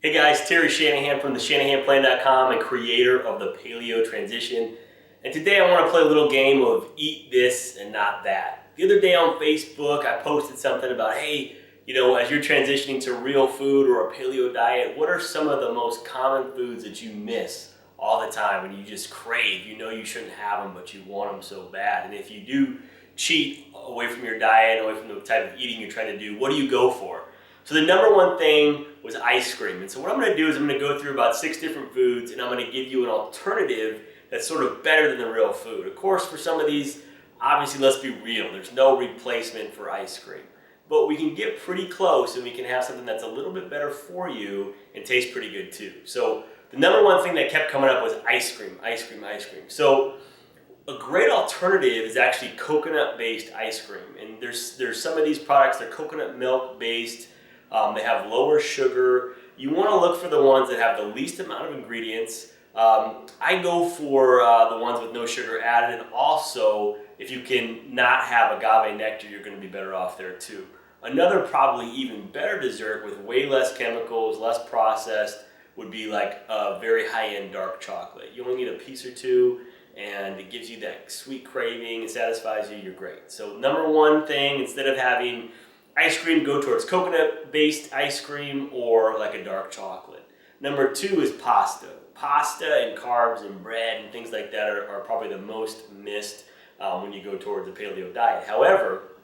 Hey guys, Terry Shanahan from the ShanahanPlan.com and creator of the Paleo Transition. And today I want to play a little game of eat this and not that. The other day on Facebook, I posted something about, hey, as you're transitioning to real food or a paleo diet, what are some of the most common foods that you miss all the time and you just crave? You know you shouldn't have them, but you want them so bad. And if you do cheat away from your diet, away from the type of eating you're trying to do, what do you go for? So the number one thing was ice cream. And so what I'm going to do is I'm going to go through about 6 different foods and I'm going to give you an alternative that's sort of better than the real food. Of course, for some of these, obviously, let's be real, there's no replacement for ice cream. But we can get pretty close and we can have something that's a little bit better for you and tastes pretty good too. So the number one thing that kept coming up was ice cream, ice cream, ice cream. So a great alternative is actually coconut-based ice cream. And there's some of these products, they're coconut milk-based. They have lower sugar. You want to look for the ones that have the least amount of ingredients. I go for the ones with no sugar added, and also if you can not have agave nectar, you're going to be better off there too. Another probably even better dessert with way less chemicals, less processed, would be like a very high-end dark chocolate. You only need a piece or two, and it gives you that sweet craving, it satisfies you, you're great. So number one thing, instead of having ice cream, go towards coconut-based ice cream or like a dark chocolate. Number two is pasta. Pasta and carbs and bread and things like that are probably the most missed when you go towards the paleo diet. However,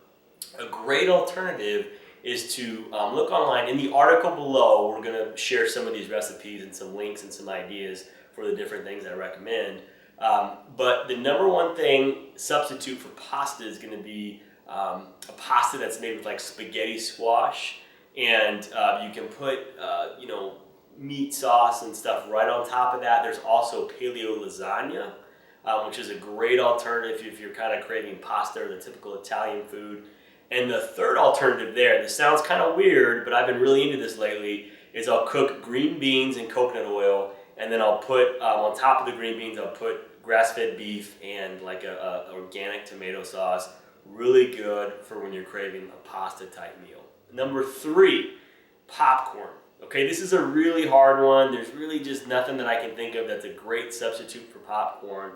a great alternative is to look online. In the article below, we're going to share some of these recipes and some links and some ideas for the different things I recommend. But the number one thing substitute for pasta is going to be a pasta that's made with like spaghetti squash, and you can put meat sauce and stuff right on top of that. There's also paleo lasagna, which is a great alternative if you're kind of craving pasta or the typical Italian food. And the third alternative there, this sounds kind of weird, but I've been really into this lately, is I'll cook green beans in coconut oil, and then I'll put on top of the green beans, I'll put grass-fed beef and like a organic tomato sauce. Really good for when you're craving a pasta type meal. Number 3, popcorn. Okay, this is a really hard one. There's really just nothing that I can think of that's a great substitute for popcorn.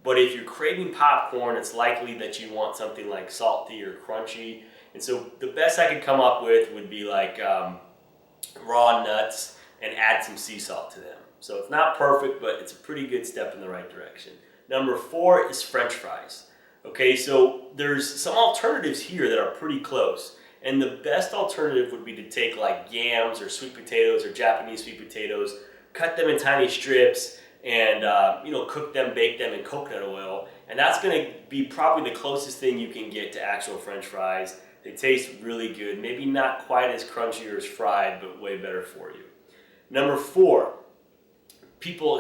But if you're craving popcorn, it's likely that you want something like salty or crunchy. And so the best I could come up with would be like raw nuts and add some sea salt to them. So it's not perfect, but it's a pretty good step in the right direction. Number 4 is French fries. Okay, so there's some alternatives here that are pretty close. And the best alternative would be to take like yams or sweet potatoes or Japanese sweet potatoes, cut them in tiny strips, and cook them, bake them in coconut oil. And that's going to be probably the closest thing you can get to actual French fries. They taste really good. Maybe not quite as crunchy or as fried, but way better for you. Number 5. People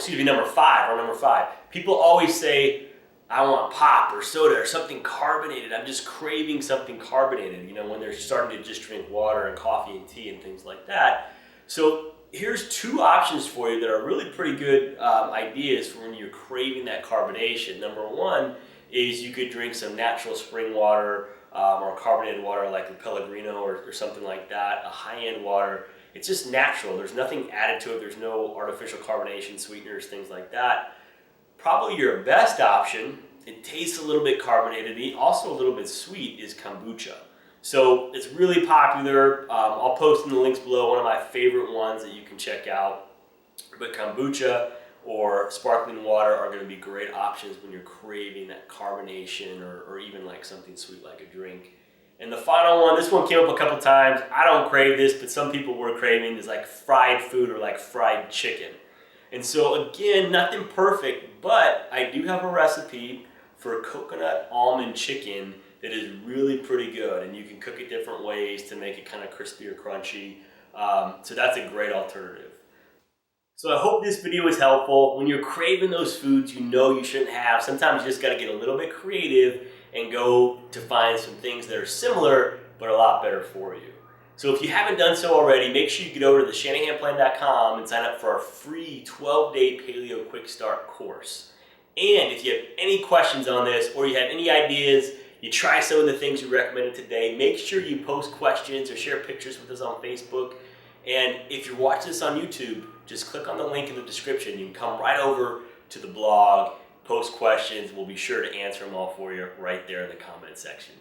always say, I want pop or soda or something carbonated. I'm just craving something carbonated, when they're starting to just drink water and coffee and tea and things like that. So here's 2 options for you that are really pretty good ideas for when you're craving that carbonation. Number 1 is you could drink some natural spring water or carbonated water like the Pellegrino or something like that, a high-end water. It's just natural. There's nothing added to it. There's no artificial carbonation, sweeteners, things like that. Probably your best option, it tastes a little bit carbonated, also a little bit sweet, is kombucha. So it's really popular. I'll post in the links below one of my favorite ones that you can check out. But kombucha or sparkling water are going to be great options when you're craving that carbonation or even like something sweet like a drink. And the final one, this one came up a couple times. I don't crave this, but some people were craving, is like fried food or like fried chicken. And so again, nothing perfect, but I do have a recipe for coconut almond chicken that is really pretty good, and you can cook it different ways to make it kind of crispy or crunchy. So that's a great alternative. So I hope this video was helpful. When you're craving those foods you shouldn't have, sometimes you just got to get a little bit creative and go to find some things that are similar but a lot better for you. So if you haven't done so already, make sure you get over to the ShanahanPlan.com and sign up for our free 12-day Paleo Quick Start course. And if you have any questions on this or you have any ideas, you try some of the things we recommended today, make sure you post questions or share pictures with us on Facebook. And if you're watching this on YouTube, just click on the link in the description. You can come right over to the blog, post questions. We'll be sure to answer them all for you right there in the comment section.